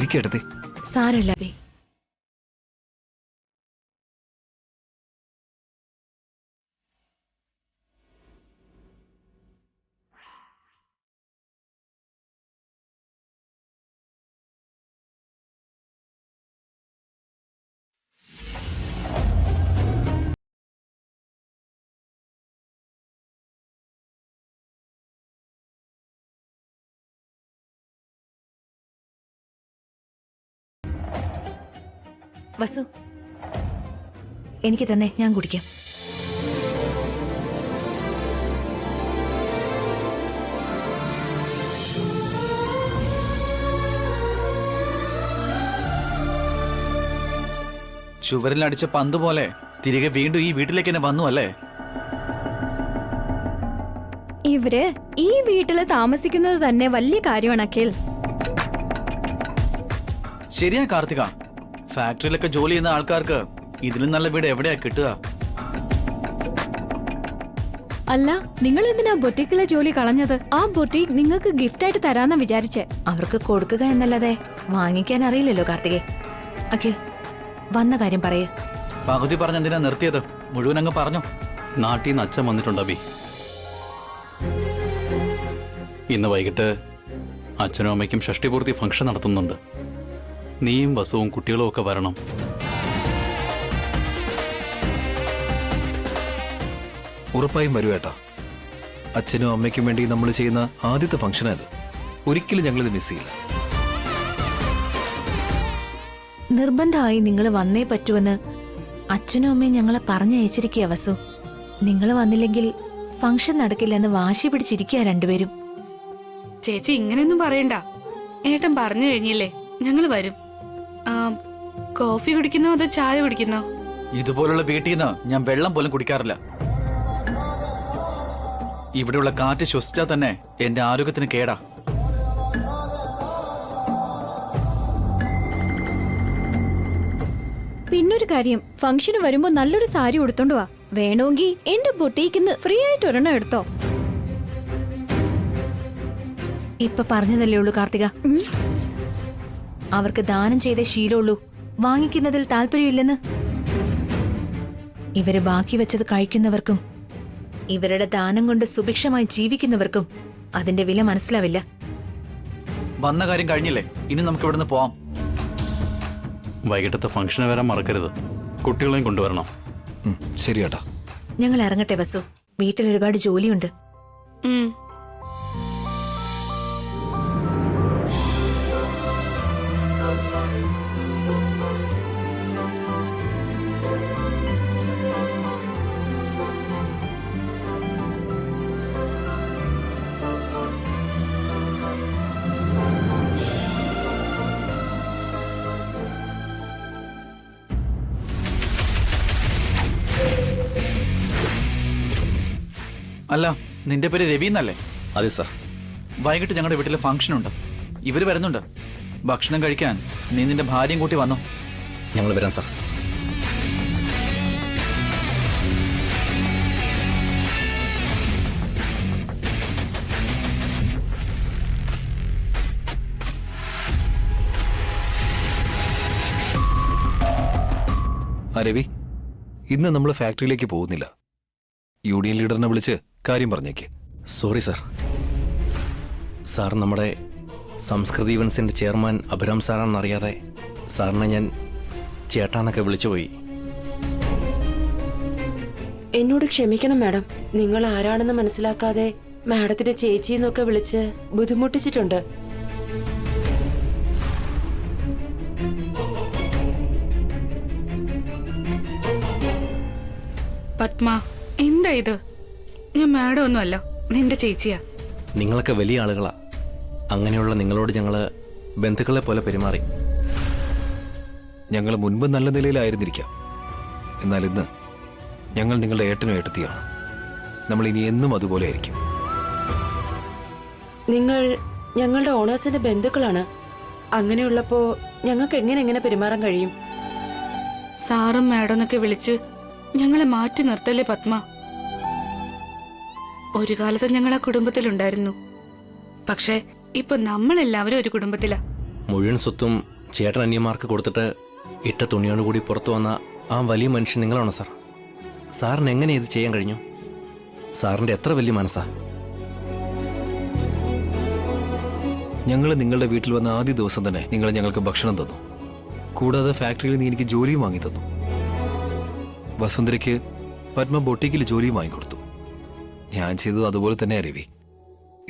ഇരിക്കട്ടെ. സാരമില്ല. വസു, എനിക്ക് തന്നെ, ഞാൻ കുടിക്കാം. ചുവരിലടിച്ച പന്ത് പോലെ തിരികെ വീണ്ടും ഈ വീട്ടിലേക്ക് തന്നെ വന്നു അല്ലേ? ഇവര് ഈ വീട്ടില് താമസിക്കുന്നത് തന്നെ വലിയ കാര്യമാണ് അഖിൽ. ശരിയാ കാർത്തിക, ഫാക്ടറിയിലൊക്കെ ജോലി ചെയ്യുന്ന ആൾക്കാർക്ക് ഇതിലും നല്ല വീട് എവിടെയാ കിട്ടുക? അല്ല, നിങ്ങൾ എന്തിനാ ബൊട്ടീക്കിലെ ജോലി കളഞ്ഞത്? ആ ബൊട്ടീക്ക് നിങ്ങൾക്ക് ഗിഫ്റ്റ് ആയിട്ട് തരാന്നാ വിചാരിച്ചേ. അവർക്ക് കൊടുക്കുക എന്നല്ലാതെ വാങ്ങിക്കാൻ അറിയില്ലല്ലോ കാർത്തികേ. അഖിൽ, വന്ന കാര്യം പറയേ. പകുതി പറഞ്ഞ എന്തിനാ നിർത്തിയത്? മുഴുവൻ അങ്ങ് പറഞ്ഞു. നാട്ടിൽ നിന്ന് അച്ഛൻ വന്നിട്ടുണ്ട് അബി. ഇന്ന് വൈകിട്ട് അച്ഛനും അമ്മയ്ക്കും ഷഷ്ടിപൂർത്തി ഫംഗ്ഷൻ നടത്തുന്നുണ്ട്. നീയും വസുവും കുട്ടികളും ഒക്കെ വരണം. ഉറപ്പായും വരൂ ഏട്ടാ. അച്ഛനും അമ്മയ്ക്കും വേണ്ടി നമ്മൾ ചെയ്യുന്ന ആദ്യത്തെ ഫംഗ്ഷനായത്. ഒരിക്കലും ഞങ്ങളിത് മിസ് ചെയ്യില്ല. നിർബന്ധമായി നിങ്ങൾ വന്നേ പറ്റുമെന്ന് അച്ഛനും അമ്മയും ഞങ്ങളെ പറഞ്ഞയച്ചിരിക്കുക വസു. നിങ്ങൾ വന്നില്ലെങ്കിൽ ഫംഗ്ഷൻ നടക്കില്ലെന്ന് വാശി പിടിച്ചിരിക്കുക രണ്ടുപേരും. ചേച്ചി ഇങ്ങനെയൊന്നും പറയണ്ട. ഏട്ടൻ പറഞ്ഞു കഴിഞ്ഞില്ലേ, ഞങ്ങൾ വരും. കോഫി കുടിക്കുന്നോ അതോ ചായ കുടിക്കുന്നോ? ഇതുപോലുള്ള വീട്ടിൽ നിന്ന് ഞാൻ വെള്ളം പോലും കുടിക്കാറില്ല. ഇവിടെയുള്ള കാറ്റ് ശ്വസിച്ചാൽ തന്നെ എന്റെ ആരോഗ്യത്തിന് കേടാ. പിന്നൊരു കാര്യം, ഫംഗ്ഷന് വരുമ്പോ നല്ലൊരു സാരി ഉടുത്തോണ്ട് വാ. വേണമെങ്കിൽ എന്റെ ബൊട്ടീക്കിന്ന് ഫ്രീ ആയിട്ട് ഒരെണ്ണം എടുത്തോ. ഇപ്പൊ പറഞ്ഞതല്ലേ ഉള്ളൂ കാർത്തിക. അവർക്ക് ദാനം ചെയ്ത ശീലമുള്ളൂ, വാങ്ങിക്കുന്നതിൽ താല്പര്യമില്ലെന്ന്. ഇവര് ബാക്കി വെച്ചത് കഴിക്കുന്നവർക്കും ഇവരുടെ ദാനം കൊണ്ട് സുഭിക്ഷമായി ജീവിക്കുന്നവർക്കും അതിന്റെ വില മനസ്സിലാവില്ല. വന്ന കാര്യം കഴിഞ്ഞില്ലേ, ഇനി നമുക്ക് ഇവിടുന്ന് പോവാം. വൈകിട്ടത്തെ ഫംഗ്ഷന് വരാൻ മറക്കരുത്. കുട്ടികളെയും കൊണ്ടുവരണം. ശരി ഏട്ടാ. ഞങ്ങൾ ഇറങ്ങട്ടെ വസു, വീട്ടിൽ ഒരുപാട് ജോലിയുണ്ട്. അല്ല, നിന്റെ പേര് രവി എന്നല്ലേ? അതെ സാർ. വൈകിട്ട് ഞങ്ങളുടെ വീട്ടിലെ ഫംഗ്ഷൻ ഉണ്ട്. ഇവര് വരുന്നുണ്ട്. ഭക്ഷണം കഴിക്കാൻ നീ നിന്റെ ഭാര്യയും കൂട്ടി വന്നോ? ഞങ്ങൾ വരാം സാർ. രവി, ഇന്ന് നമ്മൾ ഫാക്ടറിയിലേക്ക് പോകുന്നില്ല. യൂണിയൻ ലീഡറിനെ വിളിച്ച് കാര്യം പറഞ്ഞേക്ക്. Sorry sir. സാർ നമ്മുടെ സംസ്കൃതി ഇവൻസിൻ്റെ ചെയർമാൻ അഭിരാം സാറാണെന്നറിയാതെ സാറിനെ ഞാൻ ചേട്ടാന്നൊക്കെ വിളിച്ചുപോയി. എന്നോട് ക്ഷമിക്കണം മാഡം. നിങ്ങൾ ആരാണെന്ന് മനസ്സിലാക്കാതെ മാഡത്തിന്റെ ചേച്ചിന്നൊക്കെ വിളിച്ച് ബുദ്ധിമുട്ടിച്ചിട്ടുണ്ട്. പത്മ, എന്താ ഇത്? ഞാൻ മാഡം ഒന്നുമല്ല, നിന്റെ ചേച്ചിയാ. നിങ്ങളൊക്കെ വലിയ ആളുകളാ. അങ്ങനെയുള്ള നിങ്ങളോട് ഞങ്ങൾ ബന്ധുക്കളെ പോലെ പെരുമാറി. ഞങ്ങൾ മുൻപ് നല്ല നിലയിലായിരുന്നിരിക്കാം. എന്നാൽ ഇന്ന് ഞങ്ങൾ നിങ്ങളുടെ ഏട്ടനും ഏട്ടത്തിയാണ്. നമ്മൾ ഇനി എന്നും അതുപോലെ ആയിരിക്കും. നിങ്ങൾ ഞങ്ങളുടെ ഓണേഴ്സിന്റെ ബന്ധുക്കളാണ്. അങ്ങനെയുള്ളപ്പോ ഞങ്ങൾക്ക് എങ്ങനെ പെരുമാറാൻ കഴിയും? സാറും മാഡം എന്നൊക്കെ വിളിച്ച് ഞങ്ങളെ മാറ്റി നിർത്തല്ലേ പത്മ? ഒരു കാലത്ത് ഞങ്ങൾ ആ കുടുംബത്തിലുണ്ടായിരുന്നു. പക്ഷെ ഇപ്പൊ നമ്മളെല്ലാവരും ഒരു കുടുംബത്തിലാ. മുഴുവൻ സ്വത്തും ചേട്ടൻ അന്യന്മാർക്ക് കൊടുത്തിട്ട് ഇട്ട തുണിയോട് കൂടി പുറത്തു വന്ന ആ വലിയ മനുഷ്യൻ നിങ്ങളാണോ സാർ? സാറിന് എങ്ങനെ ഇത് ചെയ്യാൻ കഴിഞ്ഞു? സാറിൻ്റെ എത്ര വലിയ മനസ്സാ. ഞങ്ങൾ നിങ്ങളുടെ വീട്ടിൽ വന്ന ആദ്യ ദിവസം തന്നെ നിങ്ങൾ ഞങ്ങൾക്ക് ഭക്ഷണം തന്നു. കൂടാതെ ഫാക്ടറിയിൽ നീ എനിക്ക് ജോലിയും വാങ്ങി തന്നു. വസുന്ധരയ്ക്ക് പത്മ ബൊട്ടിക്കിൽ ജോലിയും വാങ്ങിക്കൊടുത്തു. ഞാൻ ചെയ്തത് അതുപോലെ തന്നെ രവി.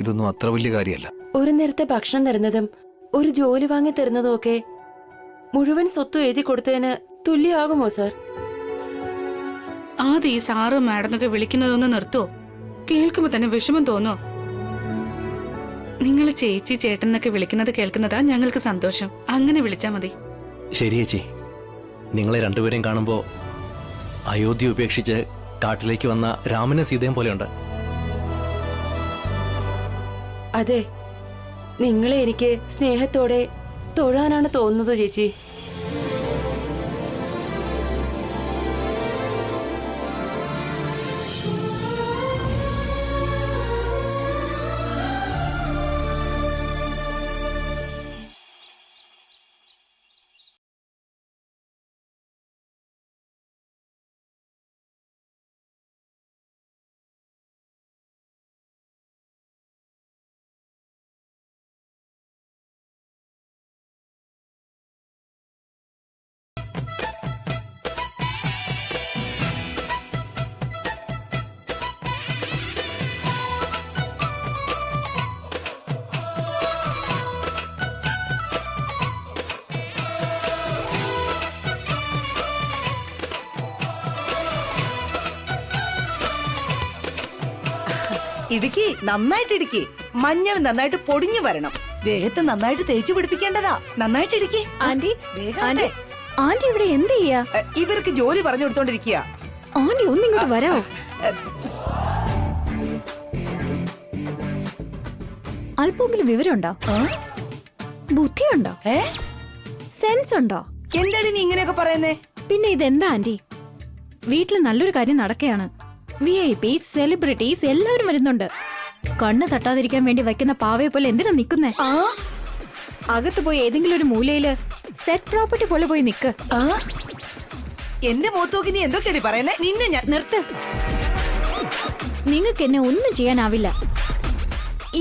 ഇതൊന്നും അത്ര വലിയ കാര്യമല്ല. ഒരു നേരത്തെ ഭക്ഷണം തരുന്നതും ഒരു ജോലി വാങ്ങി തരുന്നതും ഒക്കെ മുഴുവൻ സ്വത്തും എഴുതി കൊടുത്തതിന് തുല്യമാകുമോ സാർ? ആദ്യം ഈ സാറ് മാഡം വിളിക്കുന്നതൊന്ന് നിർത്തുവോ? കേൾക്കുമ്പോ തന്നെ വിഷമം തോന്നുവോ? നിങ്ങൾ ചേച്ചി ചേട്ടൻ എന്നൊക്കെ വിളിക്കുന്നത് കേൾക്കുന്നതാ ഞങ്ങൾക്ക് സന്തോഷം. അങ്ങനെ വിളിച്ചാ മതി. ശരി ചേച്ചി, നിങ്ങളെ രണ്ടുപേരെയും കാണുമ്പോൾ അയോധ്യ ഉപേക്ഷിച്ച് കാട്ടിലേക്ക് വന്ന രാമനും സീതയും പോലെയുണ്ട്. അതെ, നിങ്ങളെ എനിക്ക് സ്നേഹത്തോടെ തൊഴാനാണ് തോന്നുന്നത് ചേച്ചി. ഇടുക്കി നന്നായിട്ട് ഇടുക്കി. മഞ്ഞൾ നന്നായിട്ട് പൊടിഞ്ഞു വരണം. ദേഹത്ത് നന്നായിട്ട് തേച്ചു പിടിപ്പിക്കേണ്ടതാ. നന്നായിട്ട് ഇടുക്കി. ആന്റി വേഗം ആന്റി ആന്റി ഇവിടെ എന്ത് ചെയ്യാ? ഇവർക്ക് ജോലി പറഞ്ഞു കൊടുത്തോണ്ടിരിക്കുക. ആന്റി ഒന്നിങ്ങോട്ട് വരാവോ? അല്പമെങ്കിലും വിവരമുണ്ടോ? ബുദ്ധിയുണ്ടോ? സെൻസ് ഉണ്ടോ? എന്താണ് നീ ഇങ്ങനെയൊക്കെ പറയുന്നേ? പിന്നെ ഇതെന്താ ആന്റി? വീട്ടിൽ നല്ലൊരു കാര്യം നടക്കുകയാണ്. VIP സെലിബ്രിറ്റീസ് എല്ലാവരും വരുന്നുണ്ട്. കണ്ണ് തട്ടാതിരിക്കാൻ വേണ്ടി വയ്ക്കുന്ന പാവയെ പോലെ എന്തിനാ നിക്കുന്നേ? അകത്ത് പോയി ഏതെങ്കിലും ഒരു മൂലയില് സെറ്റ് പ്രോപ്പർട്ടി പോലെ പോയി നിക്ക്. എന്റെ മുഖത്തോക്കി നീ എന്തൊക്കെയാണ് പറയുന്നേ? നിന്നെ ഞാൻ നിർത്ത്. നിങ്ങൾക്ക് എന്നെ ഒന്നും ചെയ്യാനാവില്ല.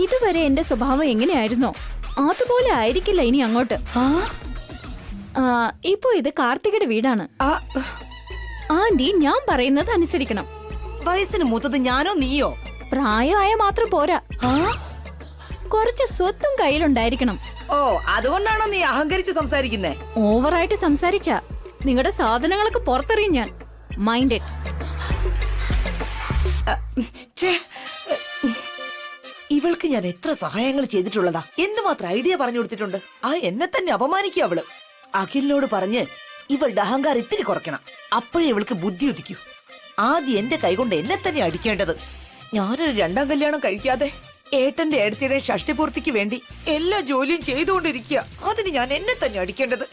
ഇതുവരെ എന്റെ സ്വഭാവം എങ്ങനെയായിരുന്നോ അതുപോലെ ആയിരിക്കില്ല ഇനി അങ്ങോട്ട്. ഇപ്പോ ഇത് കാർത്തികയുടെ വീടാണ്. ആന്റി ഞാൻ പറയുന്നത് അനുസരിക്കണം. വയസ്സിന് മൂത്തത് ഞാനോ നീയോ? പ്രായമായ മാത്രം പോരാ, കുറച്ച് സ്വത്തും കയ്യിലുണ്ടായിരിക്കണം. ഓ, അതുകൊണ്ടാണോ നീ അഹങ്കരിച്ച് സംസാരിക്കുന്നേ? ഓവറായിട്ട് സംസാരിച്ച നിങ്ങളുടെ സാധനങ്ങളൊക്കെ പുറത്തെറിയും ഞാൻ. Mind it. ഇവൾക്ക് ഞാൻ എത്ര സഹായങ്ങൾ ചെയ്തിട്ടുള്ളതാ, എന്തുമാത്രം ഐഡിയ പറഞ്ഞു കൊടുത്തിട്ടുണ്ട്. എന്നെ തന്നെ അപമാനിക്കുക അവള്. അഖിലിനോട് പറഞ്ഞ് ഇവളുടെ അഹങ്കാരം ഇത്തിരി കുറയ്ക്കണം. അപ്പോഴേ ഇവൾക്ക് ബുദ്ധി ഉദിക്കൂ. ആദ്യം എന്റെ കൈകൊണ്ട് എന്നെ തന്നെ അടിക്കേണ്ടത്. ഞാനൊരു രണ്ടാം കല്യാണം കഴിക്കാതെ ഏട്ടന്റെ ഏടത്തിയുടെ ഷഷ്ടിപൂർത്തിക്ക് വേണ്ടി എല്ലാ ജോലിയും ചെയ്തുകൊണ്ടിരിക്കുക. അതിന് ഞാൻ എന്നെ തന്നെ അടിക്കേണ്ടത്.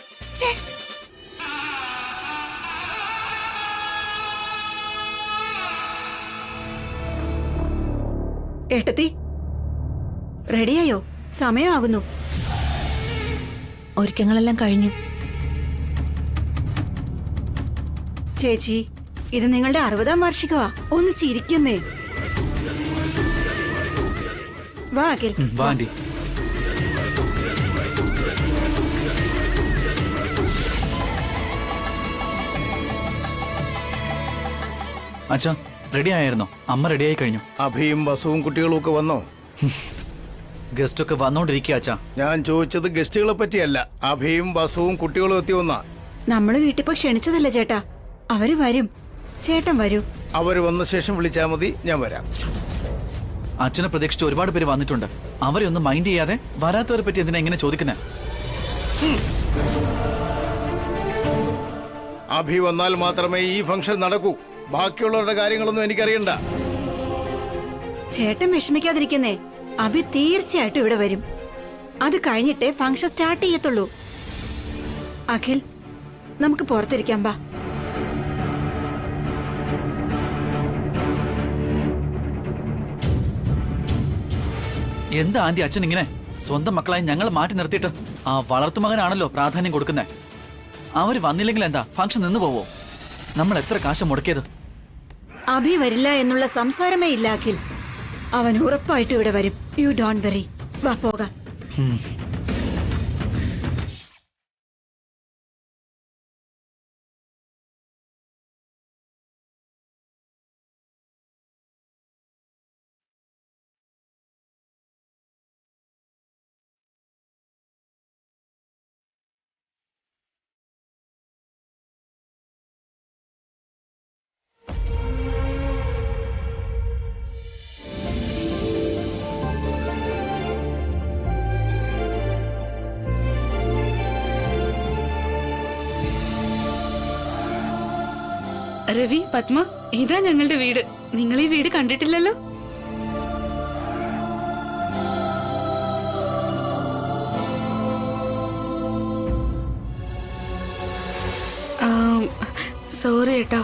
ഏട്ടത്തി, റെഡിയായോ? സമയമാകുന്നു. ഒരുക്കങ്ങളെല്ലാം കഴിഞ്ഞു. ചേച്ചി, ഇത് നിങ്ങളുടെ 60ാം വാർഷികമാ. ഒന്ന് ചിരിക്കുന്നേ. വാ അഖിൽ. വാ ആന്റി. അച്ഛാ, റെഡി ആയിരുന്നോ? അമ്മ റെഡിയായി കഴിഞ്ഞു. അഭിയും വസുവും കുട്ടികളും ഒക്കെ വന്നോ? ഗസ്റ്റ് ഒക്കെ വന്നോണ്ടിരിക്കുക അച്ഛാ. ഞാൻ ചോദിച്ചത് ഗസ്റ്റുകളെ പറ്റിയല്ല. അഭിയും വസുവും കുട്ടികളും എത്തി വന്നാ? നമ്മള് വീട്ടിൽ പോയി ക്ഷണിച്ചതല്ലേ ചേട്ടാ. അവര് വരും. ചേട്ടൻ വരൂ. അവര് വന്ന ശേഷം വിളിച്ചാൽ മതി, ഞാൻ വരാം. അച്ഛനെ പ്രതീക്ഷിച്ച് ഒരുപാട് പേര് വന്നിട്ടുണ്ട്. അവരെ ഒന്നും മൈൻഡ് ചെയ്യാതെ വരാത്തവരെ പറ്റി എന്തിനാ എങ്ങനെ ചോദിക്കുന്നേ? അഭി വന്നാൽ മാത്രമേ ഈ ഫംഗ്ഷൻ നടക്കൂ. ബാക്കിയുള്ളവരുടെ കാര്യങ്ങളൊന്നും എനിക്കറിയണ്ട. ചേട്ടൻ വിഷമിക്കാതിരിക്കുന്നേ. അഭി തീർച്ചയായിട്ടും ഇവിടെ വരും. അത് കഴിഞ്ഞിട്ടേ ഫംഗ്ഷൻ സ്റ്റാർട്ട് ചെയ്യത്തുള്ളൂ. അഖിൽ, നമുക്ക് പുറത്തിരിക്കാം. ബാ. എന്താ ആന്റി അച്ഛൻ ഇങ്ങനെ? സ്വന്തം മക്കളായി ഞങ്ങൾ മാറ്റി നിർത്തിയിട്ട് ആ വളർത്തുമകനാണല്ലോ പ്രാധാന്യം കൊടുക്കുന്നേ. അവര് വന്നില്ലെങ്കിൽ എന്താ, ഫംഗ്ഷൻ നിന്ന് പോവോ? നമ്മൾ എത്ര കാശ് മുടക്കിയത്. അഭി വരില്ല എന്നുള്ള സംസാരമേ ഇല്ല അഖിൽ. അവൻ ഉറപ്പായിട്ട് ഇവിടെ വരും. You don't worry. വാ പോകാം. രവി, പത്മ, ഇതാ ഞങ്ങളുടെ വീട്. നിങ്ങൾ ഈ വീട് കണ്ടിട്ടില്ലല്ലോ. സോറി ഏട്ടാ,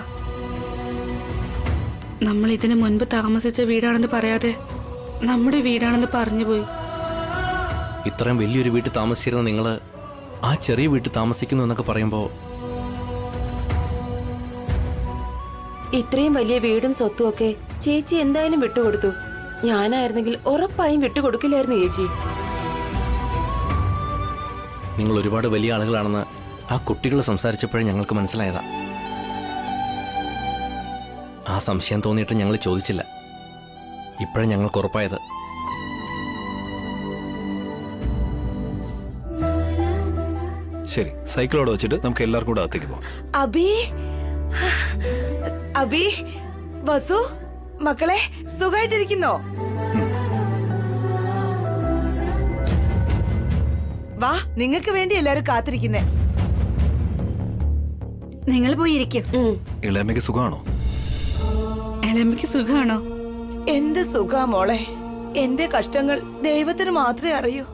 നമ്മൾ ഇതിനു മുൻപ് താമസിച്ച വീടാണെന്ന് പറയാതെ നമ്മുടെ വീടാണെന്ന് പറഞ്ഞുപോയി. ഇത്രയും വലിയൊരു വീട്ടിൽ താമസിച്ചിരുന്ന നിങ്ങൾ ആ ചെറിയ വീട്ടിൽ താമസിക്കുന്നു എന്നൊക്കെ പറയുമ്പോൾ ഇത്രയും വലിയ വീടും സ്വത്തും ഒക്കെ ചേച്ചി എന്തായാലും വിട്ടുകൊടുത്തു. ഞാനായിരുന്നെങ്കിൽ ഉറപ്പായും വിട്ടുകൊടുക്കില്ലായിരുന്നു ചേച്ചി. നിങ്ങൾ ഒരുപാട് വലിയ ആളുകളാണെന്ന് ആ കുട്ടികൾ സംസാരിച്ചപ്പോഴേ ഞങ്ങൾക്ക് മനസ്സിലായതാ. ആ സംശയം തോന്നിയിട്ട് ഞങ്ങൾ ചോദിച്ചില്ല. ഇപ്പോഴും ഞങ്ങൾക്ക് ഉറപ്പായത്. ശരി, സൈക്കിളോടെ വെച്ചിട്ട് നമുക്ക് എല്ലാവർക്കും കൂടെ അകത്തേക്ക് പോകാം. അബി, അബി, വസു, മക്കളെ സുഖമായിട്ടിരിക്കുന്നോ? വാ, നിങ്ങൾക്ക് വേണ്ടി എല്ലാരും കാത്തിരിക്കുന്നേ. നിങ്ങൾ പോയിരിക്കും. ഇളയമ്മയ്ക്ക് സുഖമാണോ? ഇളമ്മയ്ക്ക് സുഖാണോ? എന്ത് സുഖാ മോളെ. എന്റെ കഷ്ടങ്ങൾ ദൈവത്തിന് മാത്രമേ അറിയൂ.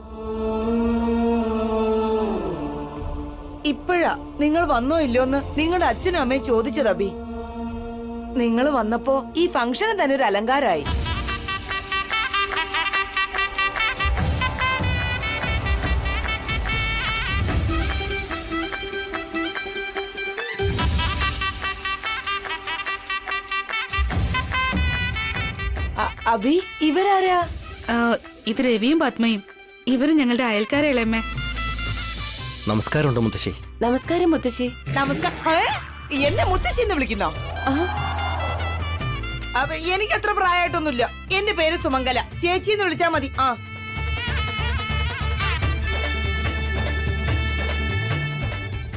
ഇപ്പോഴാ നിങ്ങൾ വന്നോ ഇല്ലയോന്ന് നിങ്ങളുടെ അച്ഛനും അമ്മയും ചോദിച്ചത് അബി. നിങ്ങൾ വന്നപ്പോ ഈ ഫംഗ്ഷന് തന്നെ ഒരു അലങ്കാരമായി. അബി, ഇവരാരാ? ഇത് രവിയും പത്മയും. ഇവര് ഞങ്ങളുടെ അയൽക്കാരെ ഇളയമ്മേ. നമസ്കാരമുണ്ട് മുത്തശ്ശി. നമസ്കാരം മുത്തശ്ശി. നമസ്കാരം. എന്നെ മുത്തശ്ശി എന്ന് വിളിക്കുന്നോ? എനിക്ക് അത്ര പ്രായമായിട്ടൊന്നുമില്ല. എന്റെ പേര് സുമംഗല. ചേച്ചി എന്ന് വിളിച്ചാ മതി.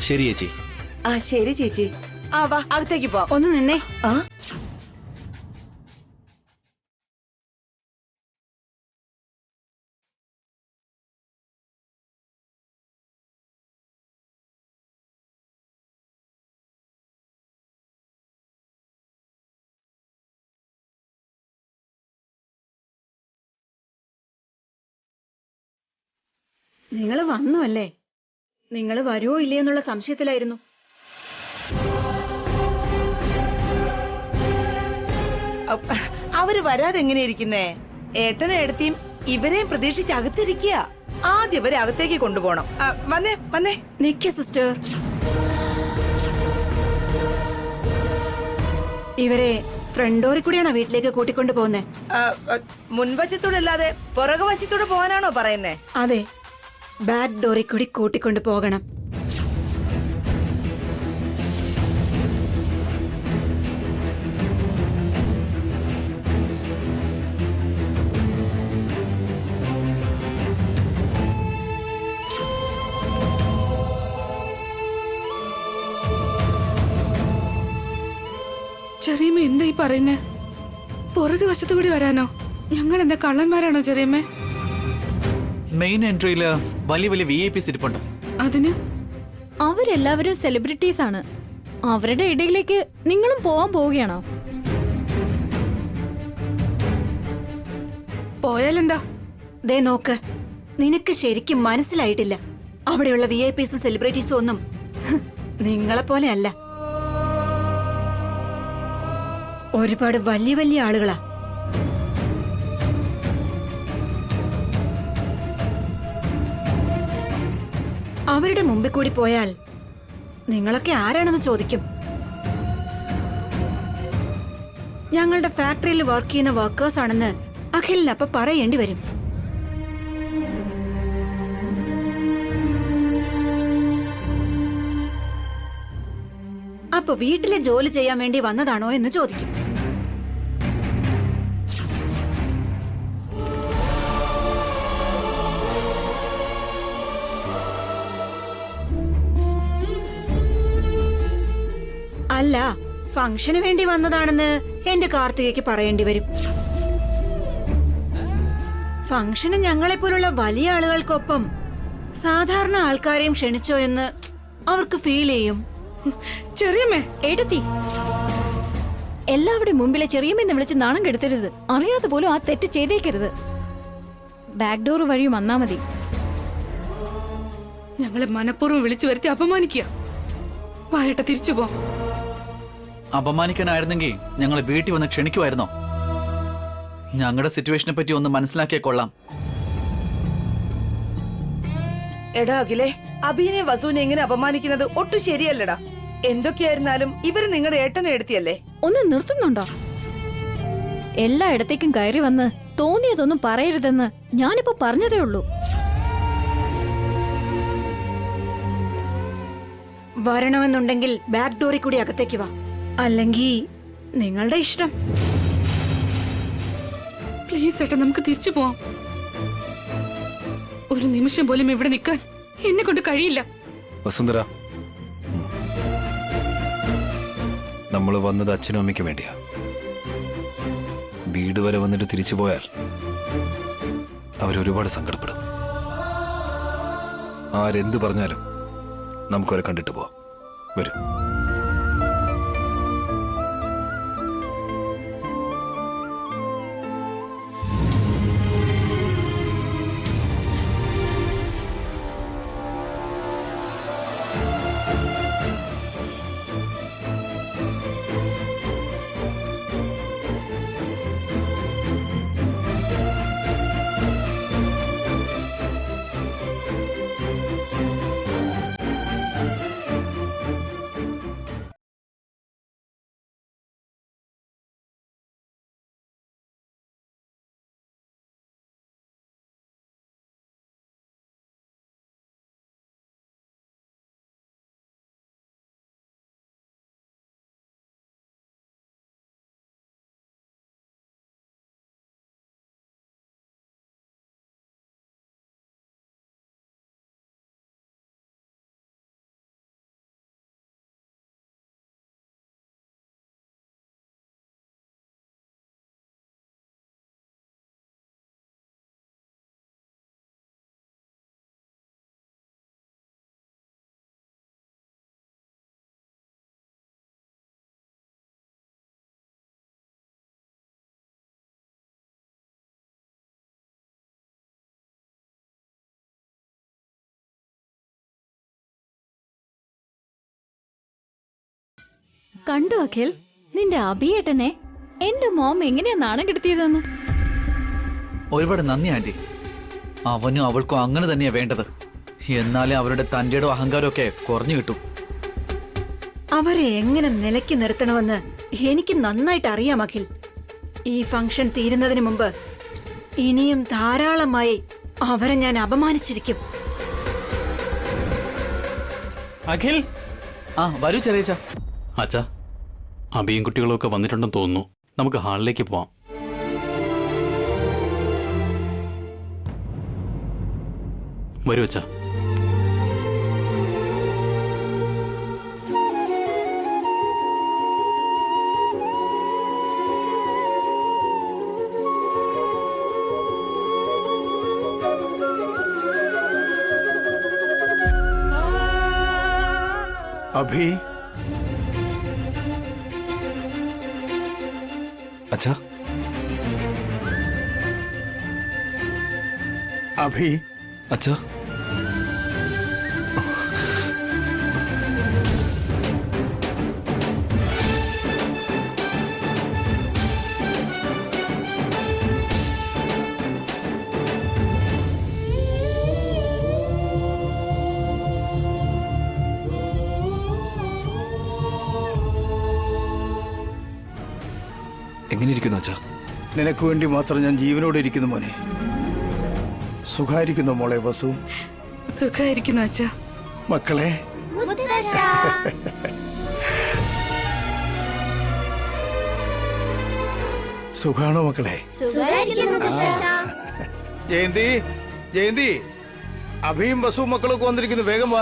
ശരി ചേച്ചി. ആ ശരി ചേച്ചി. വാ, അകത്തേക്ക് പോ. ഒന്ന് നിന്നേ. നിങ്ങൾ വന്നു അല്ലേ? നിങ്ങൾ വരുമോ ഇല്ലേ എന്നുള്ള സംശയത്തിലായിരുന്നു. അവര് വരാതെ എങ്ങനെ ഇരിക്കുന്നേ? ഏട്ടനെ എടുത്തിയും ഇവരെയും പ്രതീക്ഷിച്ച് അകത്തിരിക്കുക. ആദ്യം ഇവരെ അകത്തേക്ക് കൊണ്ടുപോകണം. വന്നേ വന്നേ. നിക്ക് സിസ്റ്റർ. ഇവരെ ഫ്രണ്ട് ഡോറിൽ കൂടിയാണോ വീട്ടിലേക്ക് കൂട്ടിക്കൊണ്ടു പോകുന്നേ? മുൻവശത്തൂടെ അല്ലാതെ പുറകുവശത്തൂടെ പോകാനാണോ പറയുന്നേ? അതെ, ബാക്ക് ഡോറിൽ കൂടി കൂട്ടിക്കൊണ്ടു പോകണം. ചെറിയമ്മ എന്താ ഈ പറയുന്നേ? പുറകു വശത്തു കൂടി വരാനോ? ഞങ്ങൾ എന്താ കള്ളന്മാരാണോ ചെറിയമ്മേ? മെയിൻ എൻട്രിയില് വലിയ വലിയ VIP ഇരിപ്പുണ്ട്. അതിന് അവരെല്ലാവരും സെലിബ്രിറ്റീസ് ആണ്. അവരുടെ ഇടയിലേക്ക് നിങ്ങളും പോവാൻ പോവുകയാണോ? പോയാലെന്താ? ദേ നോക്ക്, നിനക്ക് ശരിക്കും മനസ്സിലായിട്ടില്ല. അവിടെയുള്ള VIPസും സെലിബ്രിറ്റീസും ഒന്നും നിങ്ങളെപ്പോലെ അല്ല. ഒരുപാട് വലിയ വലിയ ആളുകളാ. അവരുടെ മുമ്പിൽ കൂടി പോയാൽ നിങ്ങളൊക്കെ ആരാണെന്ന് ചോദിക്കും. ഞങ്ങളുടെ ഫാക്ടറിയിൽ വർക്ക് ചെയ്യുന്ന വർക്കേഴ്സ് ആണെന്ന് അഖിലിന് അപ്പൊ പറയേണ്ടി വരും. അപ്പൊ വീട്ടിലെ ജോലി ചെയ്യാൻ വേണ്ടി വന്നതാണോ എന്ന് ചോദിക്കും. അല്ല, ഫംഗ്ഷന് വേണ്ടി വന്നതാണെന്ന് എന്റെ കാർത്തികയ്ക്ക് പറയേണ്ടി വരും. ഫംഗ്ഷന് ഞങ്ങളെപ്പോലുള്ള വലിയ ആളുകൾക്കൊപ്പം സാധാരണ ആൾക്കാരെയും ക്ഷണിച്ചോ എന്ന് അവർക്ക് ഫീൽ ചെയ്യും. ചെറിയമ്മേ, എടുത്തി എല്ലാവരുടെ മുമ്പിലെ ചെറിയമ്മയെന്ന് വിളിച്ച് നാണം കെടുത്തരുത്. അറിയാതെ പോലും ആ തെറ്റ് ചെയ്തേക്കരുത്. ബാക്ക് ഡോർ വഴി വന്നാ മതി. ഞങ്ങളെ മനഃപൂർവ്വം വിളിച്ചു വരുത്തി അപമാനിക്കുക. വായട്ട തിരിച്ചു പോ. അപമാനിക്കാനായിരുന്നെങ്കിൽ ഞങ്ങൾ വീട്ടിൽ വന്ന് ക്ഷണിക്കുമായിരുന്നോ? ഞങ്ങളുടെ സിറ്റുവേഷനെ പറ്റി ഒന്ന് മനസ്സിലാക്കിയേ കൊള്ളാം. എടാ അഖിലേ, അഭിനെ വസുവിനെ എങ്ങനെ അപമാനിക്കുന്നത് ഒട്ടും ശരിയല്ലടാ. എന്തൊക്കെയായിരുന്നാലും ഇവര് നിങ്ങളുടെ ഏട്ടനെ എടുത്തിയല്ലേ. ഒന്ന് നിർത്തുന്നുണ്ടോ? എല്ലായിടത്തേക്കും കയറി വന്ന് തോന്നിയതൊന്നും പറയരുതെന്ന് ഞാനിപ്പോ പറഞ്ഞതേ ഉള്ളൂ. വരണമെന്നുണ്ടെങ്കിൽ ബാക്ക് ഡോറിൽ കൂടി അകത്തേക്ക് വാ, അല്ലെങ്കിൽ നിങ്ങളുടെ ഇഷ്ടം. പ്ലീസ് ഏട്ടാ, നമുക്ക് തിരിച്ചു പോവാം. ഒരു നിമിഷം പോലും ഇവിടെ നിൽക്കാൻ എന്നെ കൊണ്ട് കഴിയില്ല. വസുന്ധര, നമ്മൾ വന്നത് അച്ഛനും അമ്മയ്ക്കും വേണ്ടിയാ. വീട് വരെ വന്നിട്ട് തിരിച്ചു പോയാൽ അവരൊരുപാട് സങ്കടപ്പെടും. ആരെന്ത് പറഞ്ഞാലും നമുക്കവരെ കണ്ടിട്ട് പോവാം. വരും. കണ്ടു അഖിൽ, നിന്റെ അഭിയേട്ടനെ എന്റെ മോം എങ്ങനെയാ നാണം കെടുത്തിയതെന്ന്. ഒരുപാട് നന്ദി ആന്റി. അവനും അവൾക്കും അങ്ങനെ തന്നെയാ വേണ്ടത്. എന്നാലേ അവരുടെ തന്റെയോ അഹങ്കാരവും ഒക്കെ കുറഞ്ഞു കിട്ടും. അവരെ എങ്ങനെ നിലയ്ക്ക് നിർത്തണമെന്ന് എനിക്ക് നന്നായിട്ട് അറിയാം അഖിൽ. ഈ ഫംഗ്ഷൻ തീരുന്നതിന് മുമ്പ് ഇനിയും ധാരാളമായി അവരെ ഞാൻ അപമാനിച്ചിരിക്കും. അഖിൽ, ആ വരൂ ചെറിയച്ച. അച്ഛാ, അഭിയും കുട്ടികളും ഒക്കെ വന്നിട്ടുണ്ടെന്ന് തോന്നുന്നു. നമുക്ക് ഹാളിലേക്ക് പോവാം. വരൂ അച്ഛാ. അഭി, അച്ഛാ. അഭി, അച്ഛാ. എങ്ങനെ ഇരിക്കുന്നു അച്ഛാ? നിനക്ക് വേണ്ടി മാത്രം ഞാൻ ജീവനോടെ ഇരിക്കുന്നു മോനെ. സുഖായിരിക്കുന്നു മോളെ വസു? സുഖായിരിക്കുന്നു അച്ഛാ. മക്കളെ, സുഖാണോ മക്കളെ? ജയന്തി, ജയന്തി, അഭിയും വസുവും മക്കളൊക്കെ വന്നിരിക്കുന്നു. വേഗം വാ.